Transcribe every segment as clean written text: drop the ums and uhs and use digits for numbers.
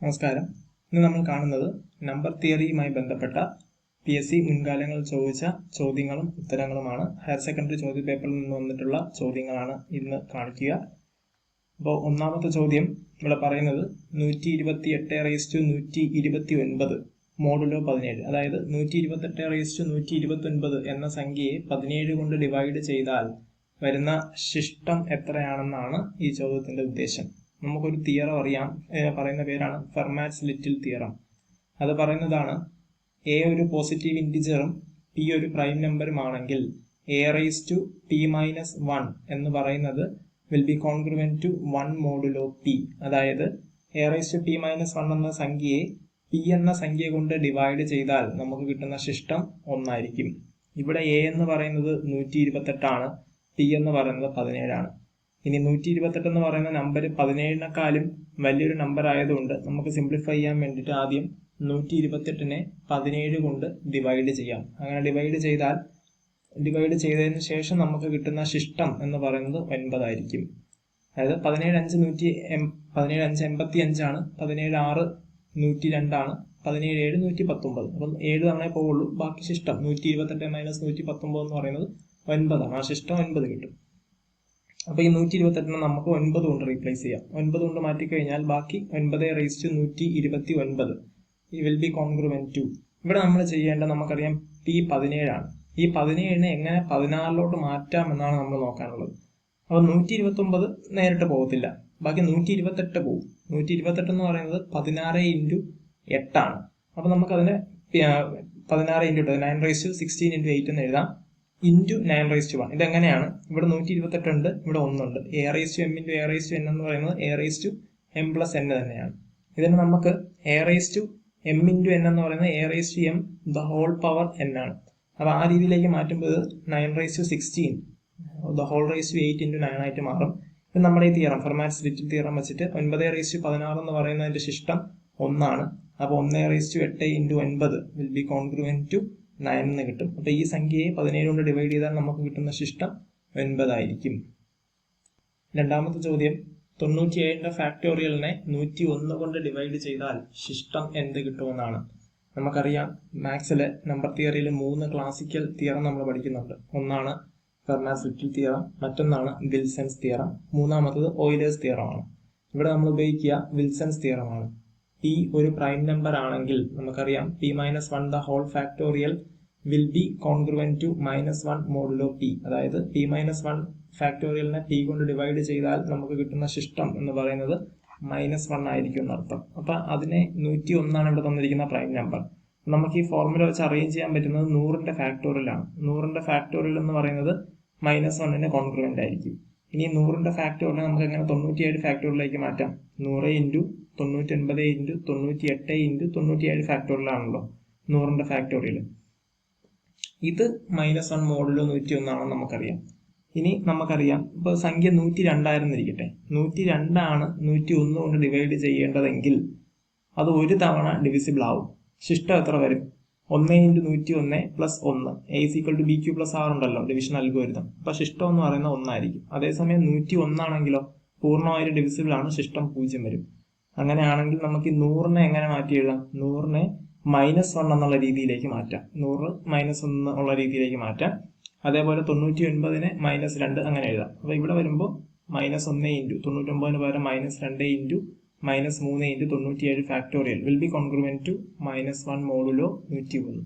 നമസ്കാരം. ഇന്ന് നമ്മൾ കാണുന്നത് നമ്പർ തിയറിയുമായി ബന്ധപ്പെട്ട PSC മുൻകാലങ്ങളിൽ ചോദിച്ച ചോദ്യങ്ങളും ഉത്തരങ്ങളുമാണ്. ഹയർ സെക്കൻഡറി ചോദ്യപേപ്പറിൽ നിന്ന് വന്നിട്ടുള്ള ചോദ്യങ്ങളാണ് ഇന്ന് കാണിക്കുക. അപ്പോൾ ഒന്നാമത്തെ ചോദ്യം ഇവിടെ പറയുന്നത് 128/129 മോഡുലോ 17, അതായത് 128/129 എന്ന സംഖ്യയെ 17 കൊണ്ട് ഡിവൈഡ് ചെയ്താൽ വരുന്ന ശിഷ്ടം എത്രയാണെന്നാണ് ഈ ചോദ്യത്തിന്റെ ഉദ്ദേശം. നമുക്കൊരു തിയറം അറിയാം, പറയുന്ന പേരാണ് ഫെർമാറ്റ്സ് ലിറ്റിൽ തിയറം. അത് പറയുന്നതാണ് എ ഒരു പോസിറ്റീവ് ഇൻറ്റിജറും പി ഒരു പ്രൈം നമ്പറുമാണെങ്കിൽ a⁻p−1 എന്ന് പറയുന്നത് will be congruent to 1 modulo p. അതായത് a⁻p−1 എന്ന സംഖ്യയെ p എന്ന സംഖ്യ കൊണ്ട് ഡിവൈഡ് ചെയ്താൽ നമുക്ക് കിട്ടുന്ന ശിഷ്ടം 1 ആയിരിക്കും. ഇവിടെ a എന്ന് പറയുന്നത് 128 ആണ്, p എന്ന് പറയുന്നത് 17 ആണ്. ഇനി 128 എന്ന് പറയുന്ന നമ്പർ 17-നെക്കാളും വലിയൊരു നമ്പർ ആയതുകൊണ്ട് നമുക്ക് സിംപ്ലിഫൈ ചെയ്യാൻ വേണ്ടിയിട്ട് ആദ്യം 128നെ 17 കൊണ്ട് ഡിവൈഡ് ചെയ്യാം. അങ്ങനെ ഡിവൈഡ് ചെയ്തതിന് ശേഷം നമുക്ക് കിട്ടുന്ന ശിഷ്ടം എന്ന് പറയുന്നത് 9 ആയിരിക്കും. അതായത് 17 5 85 ആണ്, 17 6 102 ആണ്, 17 7 119. അപ്പം 7 തവണ പോവുള്ളൂ. ബാക്കി ശിഷ്ടം 128 - 119 എന്ന് പറയുന്നത് 9 ആണ്. ആ ശിഷ്ടം 9 കിട്ടും. അപ്പൊ ഈ 128നെ നമുക്ക് 9 കൊണ്ട് റീപ്ലേസ് ചെയ്യാം. 9 കൊണ്ട് മാറ്റിക്കഴിഞ്ഞാൽ ബാക്കി 9/129 വിൽ ബി കോൺഗ്രുവന്റ് ടു. ഇവിടെ നമ്മൾ ചെയ്യേണ്ട, നമുക്കറിയാം p 17 ആണ്. ഈ 17നെ എങ്ങനെ 16ലോട്ട് മാറ്റാം എന്നാണ് നമ്മൾ നോക്കാനുള്ളത്. അപ്പൊ 129 നേരിട്ട് പോകത്തില്ല, ബാക്കി 128 പോകും. 128 എന്ന് പറയുന്നത് 16 × 8 ആണ്. അപ്പൊ നമുക്കതിനെ 16 × 8 9/16 × 8 എന്ന് എഴുതാം. ഇൻറ്റു 9/1. ഇതെങ്ങനെയാണ്? ഇവിടെ 128 ഉണ്ട്, ഇവിടെ 1 ഉണ്ട്. a⁻m × a⁻n എന്ന് പറയുന്നത് a⁻m+n തന്നെയാണ്. ഇതിന് നമുക്ക് a⁻m × n എന്ന് പറയുന്നത് a⁻m the whole power n ആണ്. അപ്പൊ ആ രീതിയിലേക്ക് മാറ്റുമ്പോൾ 9/16 the whole raised to 8 × 9 ആയിട്ട് മാറും. ഇത് നമ്മുടെ ഈ തിയറം, ഫെർമാറ്റ്സ് ലിറ്റിൽ തിയറം വെച്ചിട്ട് 9/16 എന്ന് പറയുന്നതിന്റെ ശിഷ്ടം 1 ആണ്. അപ്പൊ 1/8 × 9 വിൽ ബി കോൺഗ്രുവന്റ് ടു 9 എന്ന് കിട്ടും. അപ്പൊ ഈ സംഖ്യയെ 17 കൊണ്ട് ഡിവൈഡ് ചെയ്താൽ നമുക്ക് കിട്ടുന്ന ശിഷ്ടം 9 ആയിരിക്കും. രണ്ടാമത്തെ ചോദ്യം 97ന്റെ ഫാക്ടോറിയലിനെ 101 കൊണ്ട് ഡിവൈഡ് ചെയ്താൽ ശിഷ്ടം എന്ത് കിട്ടുമെന്നാണ്. നമുക്കറിയാം മാത്സിലെ നമ്പർ തിയറിയിൽ 3 ക്ലാസിക്കൽ തിയറം നമ്മൾ പഠിക്കുന്നുണ്ട്. ഒന്നാണ് ഫെർമാറ്റ്സ് ലിറ്റിൽ തിയറം, മറ്റൊന്നാണ് വിൽസൺസ് തിയറം, മൂന്നാമത്തത് ഓയിലേഴ്സ് തിയറമാണ്. ഇവിടെ നമ്മൾ ഉപയോഗിക്കുക വിൽസൺസ് തിയറമാണ്. p ഒരു പ്രൈം നമ്പർ ആണെങ്കിൽ നമുക്കറിയാം p−1 the whole factorial will be congruent to -1 modulo p. അതായത് p−1 ഫാക്ടോറിയലിനെ p കൊണ്ട് ഡിവൈഡ് ചെയ്താൽ നമുക്ക് കിട്ടുന്ന ശിഷ്ടം എന്ന് പറയുന്നത് -1 ആയിരിക്കും എന്നർത്ഥം. അപ്പൊ അതിനെ 101 ആണ് ഇവിടെ തന്നിരിക്കുന്ന പ്രൈം നമ്പർ. നമുക്ക് ഈ ഫോർമുല വെച്ച് അറേഞ്ച് ചെയ്യാൻ പറ്റുന്നത് 100ന്റെ ഫാക്ടോറിയലാണ്. 100ന്റെ ഫാക്ടോറിയൽ എന്ന് പറയുന്നത് -1ന് കോൺഗ്രുവന്റ് ആയിരിക്കും. ഇനി 100ന്റെ ഫാക്ടോറിയൽ നമുക്ക് എങ്ങനെ 97 ഫാക്ടോറിയലിലേക്ക് മാറ്റാം? 100 × 99 × 98 × 97 ഫാക്ടോറിയൽ ആണല്ലോ 100ന്റെ ഫാക്ടോറിയൽ. ഇത് -1 മോഡുലോ 101 ആണെന്ന് നമുക്കറിയാം. ഇനി നമുക്കറിയാം ഇപ്പൊ സംഖ്യ 102 ആയിരുന്നിരിക്കട്ടെ, 102 ആണ് 101 കൊണ്ട് ഡിവൈഡ് ചെയ്യേണ്ടതെങ്കിൽ അത് ഒരു തവണ ഡിവിസിബിൾ ആവും. ശിഷ്ടം എത്ര വരും? 1 × 101 + 1 a=bq+r ഉണ്ടല്ലോ ഡിവിഷൻ അൽഗോരിതം. അപ്പൊ ശിഷ്ടം എന്ന് പറയുന്നത് 1 ആയിരിക്കും. അതേസമയം 101 ആണെങ്കിലോ പൂർണ്ണമായും ഡിവിസിബിൾ ആണ്, ശിഷ്ടം 0 വരും. അങ്ങനെയാണെങ്കിൽ നമുക്ക് ഈ 100നെ എങ്ങനെ മാറ്റി എഴുതാം? 100നെ -1 എന്നുള്ള രീതിയിലേക്ക് മാറ്റാം. 100 -1 ഉള്ള രീതിയിലേക്ക് മാറ്റാം. അതേപോലെ 99നെ -2 അങ്ങനെ എഴുതാം. അപ്പൊ ഇവിടെ വരുമ്പോൾ -1 × 99 പകരം -2 × -3 × 97 factorial will be congruent to -1 modulo 101.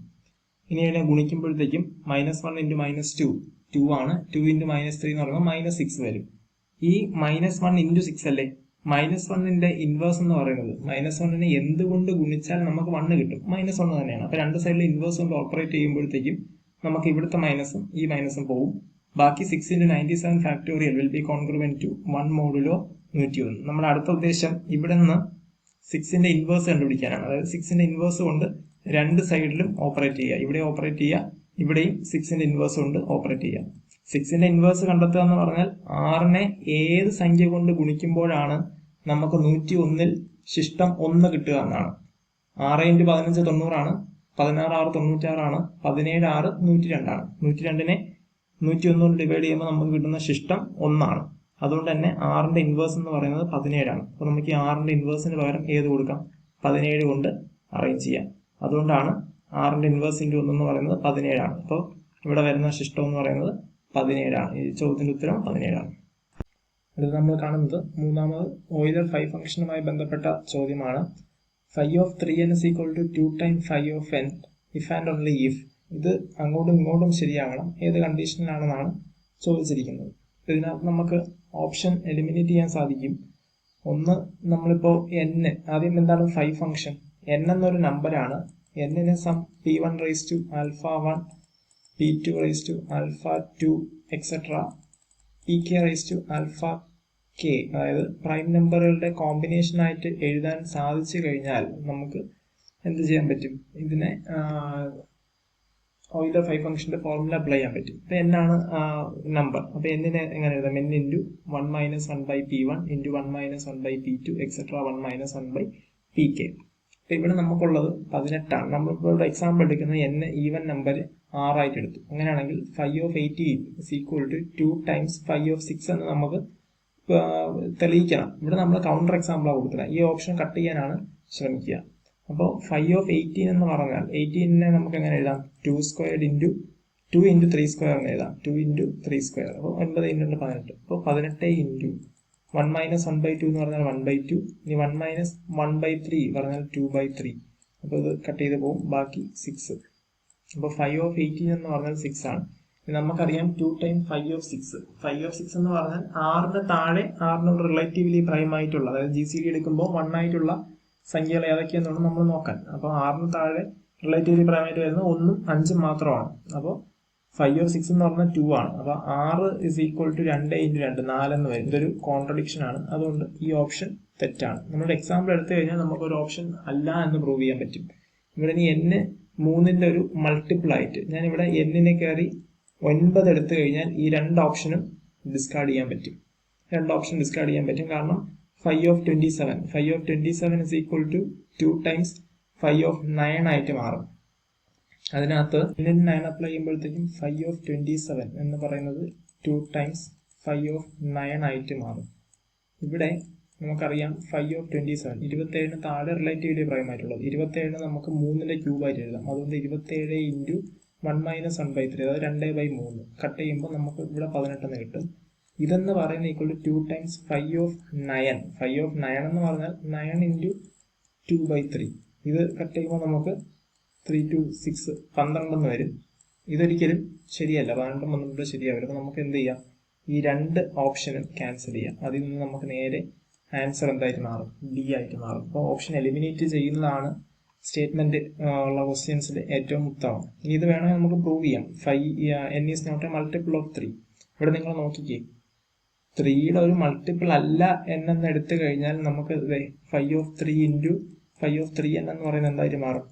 ഇനി ഇതിനെ ഗുണിക്കുമ്പോഴത്തേക്കും -1 × -2 2 ആണ്. 2 × -3 എന്ന് പറയുമ്പോൾ -6 വരും. ഈ -1 × 6 അല്ലേ? -1ന്റെ ഇൻവേഴ്സ് എന്ന് പറയുന്നത് -1നെ എന്തുകൊണ്ട് ഗുണിച്ചാൽ നമുക്ക് 1 കിട്ടും? -1 തന്നെയാണ്. അപ്പൊ രണ്ട് സൈഡിൽ ഇൻവേഴ്സ് കൊണ്ട് ഓപ്പറേറ്റ് ചെയ്യുമ്പോഴത്തേക്കും നമുക്ക് ഇവിടുത്തെ മൈനസും ഈ മൈനസും പോകും. ബാക്കി 6 × 97 factorial will be congruent to 1 modulo 101. നമ്മുടെ അടുത്ത ഉദ്ദേശം ഇവിടെ നിന്ന് 6ന്റെ ഇൻവേഴ്സ് കണ്ടുപിടിക്കാനാണ്. അതായത് 6ന്റെ ഇൻവേഴ്സ് കൊണ്ട് രണ്ട് സൈഡിലും ഓപ്പറേറ്റ് ചെയ്യുക. ഇവിടെ ഓപ്പറേറ്റ് ചെയ്യുക, ഇവിടെയും 6ന്റെ ഇൻവേഴ്സ് കൊണ്ട് ഓപ്പറേറ്റ് ചെയ്യുക. 6ന്റെ ഇൻവേഴ്സ് കണ്ടെത്തുക എന്ന് പറഞ്ഞാൽ 6നെ ഏത് സംഖ്യ കൊണ്ട് ഗുണിക്കുമ്പോഴാണ് നമുക്ക് 101ൽ ശിഷ്ടം 1 കിട്ടുക എന്നാണ്. 6 × 15 90 ആണ്, 16 6 96 ആണ്, 17 6 102 ആണ്. 102നെ 101 കൊണ്ട് ഡിവൈഡ് ചെയ്യുമ്പോൾ നമുക്ക് കിട്ടുന്ന ശിഷ്ടം 1 ആണ്. അതുകൊണ്ട് തന്നെ 6ന്റെ ഇൻവേഴ്സ് എന്ന് പറയുന്നത് 17 ആണ്. അപ്പൊ നമുക്ക് ഈ 6ന്റെ ഇൻവേഴ്സിന് പകരം ഏത് കൊടുക്കാം? 17 കൊണ്ട് അറേഞ്ച് ചെയ്യാം. അതുകൊണ്ടാണ് 6ന്റെ ഇൻവേഴ്സ് ഇൻറ്റു 1 എന്ന് പറയുന്നത് 17 ആണ്. അപ്പോൾ ഇവിടെ വരുന്ന ശിഷ്ടം എന്ന് പറയുന്നത് 17 ആണ്. ഈ ചോദ്യത്തിന്റെ ഉത്തരം 17 ആണ്. അടുത്ത് നമ്മൾ കാണുന്നത് മൂന്നാമത് ഓയിലർ ഫൈ ഫംഗ്ഷനുമായി ബന്ധപ്പെട്ട ചോദ്യമാണ്. Phi of 3n is equal to 2 times phi of n if and only if. ഇത് അങ്ങോട്ടും ഇങ്ങോട്ടും ശരിയാകണം. ഏത് കണ്ടീഷനിലാണെന്നാണ് ചോദിച്ചിരിക്കുന്നത്. ഇതിനകത്ത് നമുക്ക് ഓപ്ഷൻ എലിമിനേറ്റ് ചെയ്യാൻ സാധിക്കും. ഒന്ന്, നമ്മളിപ്പോൾ n, ആദ്യം എന്താണ് ഫൈ ഫംഗ്ഷൻ? n എന്നൊരു നമ്പറാണ്. n-നെ സം p1 raise to alpha 1, p2 raise to alpha 2 etcetera pk raise to alpha k, അതായത് പ്രൈം നമ്പറുകളുടെ കോമ്പിനേഷൻ ആയിട്ട് എഴുതാൻ സാധിച്ചു കഴിഞ്ഞാൽ നമുക്ക് എന്ത് ചെയ്യാൻ പറ്റും? ഇതിനെ ഓയിലർ ഫൈ ഫംഗ്ഷന്റെ ഫോർമുല അപ്ലൈ ചെയ്യാൻ പറ്റും. ഇപ്പൊ n ആണ് നമ്പർ. അപ്പൊ n-നെ എങ്ങനെ എഴുതാം? n into 1 minus 1 by p1 into 1 minus 1 by p2 etcetera 1 minus 1 by pk. അപ്പൊ ഇവിടെ നമുക്കുള്ളത് 18 ആണ്. നമ്മളിപ്പോൾ ഇവിടെ എക്സാമ്പിൾ എടുക്കുന്നത് n ഈവൻ നമ്പർ 6 ആയിട്ട് എടുത്തു. അങ്ങനെയാണെങ്കിൽ phi of 18 is equal to 2 times phi of 6 എന്ന് നമുക്ക് തെളിയിക്കണം. ഇവിടെ നമ്മൾ കൗണ്ടർ എക്സാമ്പിളാണ് കൊടുക്കുന്നത്. ഈ ഓപ്ഷൻ കട്ട് ചെയ്യാനാണ് ശ്രമിക്കുക. അപ്പോൾ ഫൈ ഓഫ് 18 എന്ന് പറഞ്ഞാൽ 18-നെ നമുക്ക് എങ്ങനെ എഴുതാം? 2 സ്ക്വയർഡ് ഇൻറ്റു 2 ഇൻറ്റു 3 സ്ക്വയർ എന്ന് എഴുതാം. 2 ഇൻറ്റു 3 സ്ക്വയർ. അപ്പോൾ 9 ഇൻറ്റു 18. അപ്പോൾ 18 ഇൻറ്റു 1 മൈനസ് 1 ബൈ 2 എന്ന് പറഞ്ഞാൽ 1 ബൈ 2. ഇനി 1 മൈനസ് 1 ബൈ 3 പറഞ്ഞാൽ 2 ബൈ 3. അപ്പോൾ ഇത് കട്ട് ചെയ്ത് പോകും. ബാക്കി 6. അപ്പോൾ ഫൈ ഓഫ് 18 എന്ന് പറഞ്ഞാൽ 6 ആണ്. നമുക്കറിയാം 2 time phi of 6. Phi of 6 എന്ന് പറഞ്ഞാൽ 6ന്റെ താഴെ 6നോട് റിലേറ്റീവ്ലി പ്രൈം ആയിട്ടുള്ള, അതായത് GCD എടുക്കുമ്പോൾ 1 ആയിട്ടുള്ള സംഖ്യകൾ ഏതൊക്കെയെന്നാണ് നമ്മൾ നോക്കാൻ. അപ്പോൾ 6ന് താഴെ റിലേറ്റീവ്ലി പ്രൈം ആയിട്ട് വരുന്നത് 1ഉം 5ഉം മാത്രമാണ്. അപ്പോൾ ഫൈ ഓഫ് 6 എന്ന് പറഞ്ഞാൽ 2 ആണ്. അപ്പോൾ 6 is equal to 2 ഇൻറ്റു 2 4 എന്ന് വരും. ഇതൊരു കോൺട്രഡിക്ഷൻ ആണ്. അതുകൊണ്ട് ഈ ഓപ്ഷൻ തെറ്റാണ്. നമ്മുടെ എക്സാമ്പിൾ എടുത്തു കഴിഞ്ഞാൽ നമുക്കൊരു ഓപ്ഷൻ അല്ല എന്ന് പ്രൂവ് ചെയ്യാൻ പറ്റും. ഇവിടെ ഇനി n 3ന്റെ ഒരു മൾട്ടിപ്പിൾ ആയിട്ട് ഞാൻ ഇവിടെ n-നെ കയറി 9 എടുത്തു കഴിഞ്ഞാൽ ഈ 2 ഓപ്ഷനും ഡിസ്കാർഡ് ചെയ്യാൻ പറ്റും. 2 ഓപ്ഷൻ ഡിസ്കാർഡ് ചെയ്യാൻ പറ്റും. കാരണം phi of 27 is equal to 2 times phi of 9 ആയിട്ട് മാറും. അതിനകത്ത് 9 അപ്ലൈ ചെയ്യുമ്പോഴത്തേക്കും ഫൈ ഓഫ് 27 എന്ന് പറയുന്നത് 2 ടൈംസ് ഫൈ ഓഫ് 9 ആയിട്ട് മാറും. ഇവിടെ നമുക്കറിയാം ഫൈ ഓഫ് 27 താഴെ റിലേറ്റീവ്ലി പ്രൈം ആയിട്ടുള്ളത്. 27 നമുക്ക് 3ന്റെ ക്യൂബ് ആയിട്ട് എഴുതാം. അതുകൊണ്ട് 27 ഇൻറ്റു 1 മൈനസ് 1 ബൈ 3, അതായത് 2/3 കട്ട് ചെയ്യുമ്പോൾ നമുക്ക് ഇവിടെ 18 എന്ന് കിട്ടും. ഇതെന്ന് പറയുന്നത് equal to 2 times phi of 9. Phi of 9 എന്ന് പറഞ്ഞാൽ 9 ഇൻറ്റു 2/3. ഇത് കട്ട് ചെയ്യുമ്പോൾ നമുക്ക് 3 to 6 12 എന്ന് വരും. ഇതൊരിക്കലും ശരിയല്ല. 12 12 ശരിയാവില്ല. അപ്പോൾ നമുക്ക് എന്ത് ചെയ്യാം? ഈ 2 ഓപ്ഷനും ക്യാൻസൽ ചെയ്യാം. അതിൽ നിന്ന് നമുക്ക് നേരെ ആൻസർ എന്തായിട്ട് മാറും? ഡി ആയിട്ട് മാറും. അപ്പോൾ ഓപ്ഷൻ എലിമിനേറ്റ് ചെയ്യുന്നതാണ് സ്റ്റേറ്റ്മെന്റ് ഉള്ള ക്വസ്റ്റ്യൻസിൽ ഏറ്റവും ഉത്തമം. ഇനി ഇത് വേണമെങ്കിൽ നമുക്ക് പ്രൂവ് ചെയ്യാം. n is not a multiple of 3. ഇവിടെ നിങ്ങൾ നോക്കിക്കേ, 3യുടെ ഒരു മൾട്ടിപ്പിൾ അല്ല n എന്ന് എടുത്തു കഴിഞ്ഞാൽ നമുക്ക് phi of 3 into phi of 3n എന്ന് പറയുന്നത് എന്തായിട്ട് മാറും?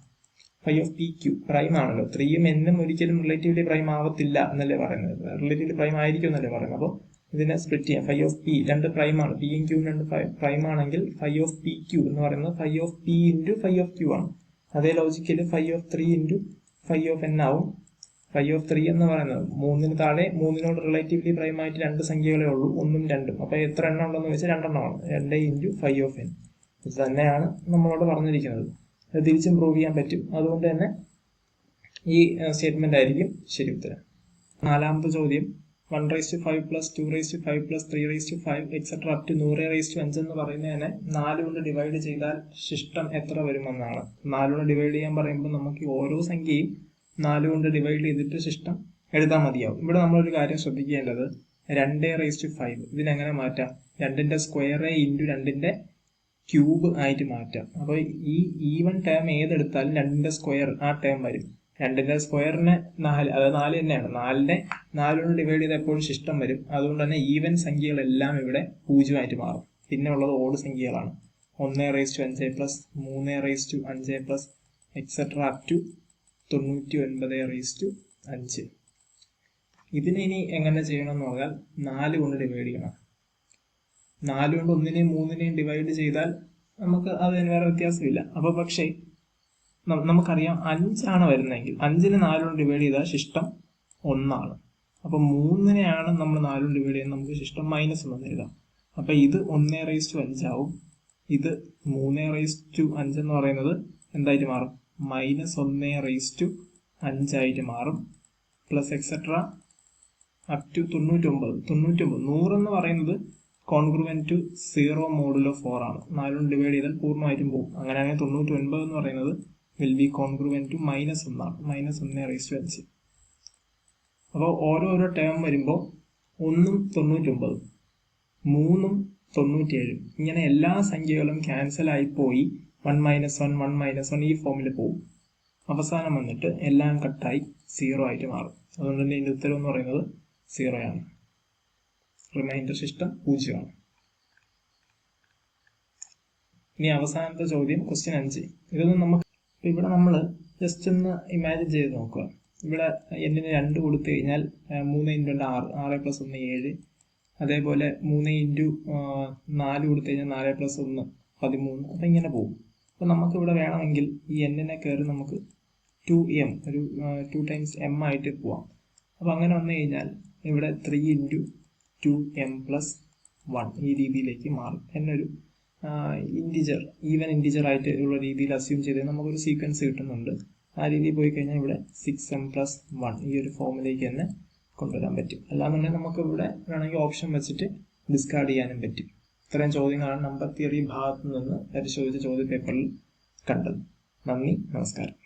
Phi of P q. Prime ആണല്ലോ. 3യും n-ഉം ഒരിക്കലും റിലേറ്റീവ്ലി പ്രൈം ആവത്തില്ല എന്നല്ലേ പറയുന്നത്. റിലേറ്റീവ്ലി പ്രൈം ആയിരിക്കും എന്നല്ലേ പറയുന്നത്. അപ്പോൾ ഇതിനെ സ്പ്ലിറ്റ് ചെയ്യാം. ഫൈ ഓഫ് പി 2 പ്രൈം ആണ്. പിയും ക്യൂവും 2 പ്രൈം ആണെങ്കിൽ ഫൈ ഓഫ് പി ക്യൂ എന്ന് പറയുന്നത് phi of P into phi of Q ആണ്. അതേ logical phi of 3 into phi of n ആവും. ഫൈ ഓഫ് 3 എന്ന് പറയുന്നത് 3ന് താഴെ 3നോട് റിലേറ്റീവ്ലി പ്രൈം ആയിട്ട് 2 സംഖ്യകളേ ഉള്ളൂ, 1ഉം 2ഉം. അപ്പോൾ എത്ര എണ്ണം ഉണ്ടെന്ന് വെച്ചാൽ 2 എണ്ണമാണ്. 2 ഇൻറ്റു ഫൈ ഓഫ് n. ഇത് തന്നെയാണ് നമ്മളോട് പറഞ്ഞിരിക്കുന്നത്. അത് തിരിച്ചും പ്രൂവ് ചെയ്യാൻ പറ്റും. അതുകൊണ്ട് തന്നെ ഈ സ്റ്റേറ്റ്മെന്റ് ആയിരിക്കും ശരി ഉത്തരം. നാലാമത്തെ ചോദ്യം 1/5 plus 2/5 plus 3/5 etcetera up to 100/5 എന്ന് പറയുന്നതിനെ 4 കൊണ്ട് ഡിവൈഡ് ചെയ്താൽ ശിഷ്ടം എത്ര വരുമെന്നാണ്. 4 കൊണ്ട് ഡിവൈഡ് ചെയ്യാൻ പറയുമ്പോൾ നമുക്ക് ഓരോ സംഖ്യയും 4 കൊണ്ട് ഡിവൈഡ് ചെയ്തിട്ട് ശിഷ്ടം എഴുതാൻ മതിയാവും. ഇവിടെ നമ്മളൊരു കാര്യം ശ്രദ്ധിക്കേണ്ടത് 2/5 ഇതിനെങ്ങനെ മാറ്റാം? 2ന്റെ സ്ക്വയർ ഇൻറ്റു 2ന്റെ ക്യൂബ് ആയിട്ട് മാറ്റാം. അപ്പോൾ ഈ ഈവൻ ടേം ഏതെടുത്താലും 2ന്റെ സ്ക്വയർ ആ ടേം വരും. 2ന്റെ സ്ക്വയറിന് 4, അതായത് 4 തന്നെയാണ്. 4നെ 4 കൊണ്ട് ഡിവൈഡ് ചെയ്ത് എപ്പോഴും ശിഷ്ടം വരും. അതുകൊണ്ട് തന്നെ ഈവൻ സംഖ്യകളെല്ലാം ഇവിടെ 0 ആയിട്ട് മാറും. പിന്നെ ഉള്ളത് ഓഡ് സംഖ്യകളാണ്. 1/5 plus 3/5 plus etcetera up to 99/5. ഇതിനെ ഇനി എങ്ങനെ ചെയ്യണം എന്ന് പറഞ്ഞാൽ 4 കൊണ്ട് ഡിവൈഡ് ചെയ്യണം. 4 കൊണ്ട് 1നെയും 3നെയും ഡിവൈഡ് ചെയ്താൽ നമുക്ക് അതിന് വേറെ വ്യത്യാസമില്ല. അപ്പോൾ പക്ഷേ നമുക്കറിയാം 5 ആണ് വരുന്നതെങ്കിൽ 5നെ 4 കൊണ്ട് ഡിവൈഡ് ചെയ്താൽ ശിഷ്ടം 1 അപ്പോൾ 3നെയാണ് നമ്മൾ 4 കൊണ്ട് ഡിവൈഡ് ചെയ്യുന്നത്, നമുക്ക് ശിഷ്ടം -1 എഴുതാം. അപ്പോൾ ഇത് 1/5 ആവും. ഇത് 3/5 എന്ന് പറയുന്നത് എന്തായിട്ട് മാറും? -1/5 ആയിട്ട് മാറും. Plus etcetera up to 99. 100 എന്ന് പറയുന്നത് കോൺഗ്രുവൻറ്റ് ടു 0 മോഡുലോ 4 ആണ്. 4 കൊണ്ട് ഡിവൈഡ് ചെയ്താൽ പൂർണ്ണമായിട്ടും പോകും. അങ്ങനെയാണെങ്കിൽ 99 എന്ന് പറയുന്നത് വിൽ ബി കോൺഗ്രുവൻറ്റ് ടു -1 ആണ്. -1/5. അപ്പോൾ ഓരോരോ ടേം വരുമ്പോൾ 1ഉം 99, 3ഉം 97, ഇങ്ങനെ എല്ലാ സംഖ്യകളും ക്യാൻസൽ ആയി പോയി 1 - 1 1 - 1 ഈ ഫോമിൽ പോകും. അവസാനം വന്നിട്ട് എല്ലാം കട്ടായി 0 ആയിട്ട് മാറും. അതുകൊണ്ട് തന്നെ ഇതിന്റെ ഉത്തരം എന്ന് പറയുന്നത് 0 ആണ്. റിമൈൻഡർ സിസ്റ്റം 0 ആണ്. ഇനി അവസാനത്തെ ചോദ്യം ക്വസ്റ്റ്യൻ 5. ഇതൊന്നും നമുക്ക് ഇവിടെ നമ്മൾ ജസ്റ്റ് ഒന്ന് ഇമാജിൻ ചെയ്ത് നോക്കുക. ഇവിടെ എന്നിന് 2 കൊടുത്തു കഴിഞ്ഞാൽ 3 × 2 6, 6 + 1 7. അതേപോലെ 3 × 4 കൊടുത്തു കഴിഞ്ഞാൽ 4 + 1 13. അപ്പം ഇങ്ങനെ പോകും. അപ്പം നമുക്ക് ഇവിടെ വേണമെങ്കിൽ ഈ എന്നിനെ കയറി നമുക്ക് 2m, ഒരു 2 ടൈംസ് m ആയിട്ട് പോവാം. അപ്പം അങ്ങനെ വന്നു കഴിഞ്ഞാൽ ഇവിടെ 3 × 2m + 1 ഈ രീതിയിലേക്ക് മാറും. എന്നൊരു ഇൻറ്റിജർ, ഈവൻ ഇൻറ്റിജർ ആയിട്ട് ഉള്ള രീതിയിൽ അസ്യൂം ചെയ്ത് നമുക്കൊരു സീക്വൻസ് കിട്ടുന്നുണ്ട്. ആ രീതിയിൽ പോയി കഴിഞ്ഞാൽ ഇവിടെ 6m + 1 ഈ ഒരു ഫോമിലേക്ക് തന്നെ കൊണ്ടുവരാൻ പറ്റും. അല്ലാന്നുണ്ടെങ്കിൽ നമുക്ക് ഇവിടെ വേണമെങ്കിൽ ഓപ്ഷൻ വെച്ചിട്ട് ഡിസ്കാർഡ് ചെയ്യാനും പറ്റും. ഇത്രയും ചോദ്യങ്ങളാണ് നമ്പർ തിയറി ഭാഗത്തു നിന്ന് പരിശോധിച്ച ചോദ്യ പേപ്പറിൽ കണ്ടത്. നന്ദി, നമസ്കാരം.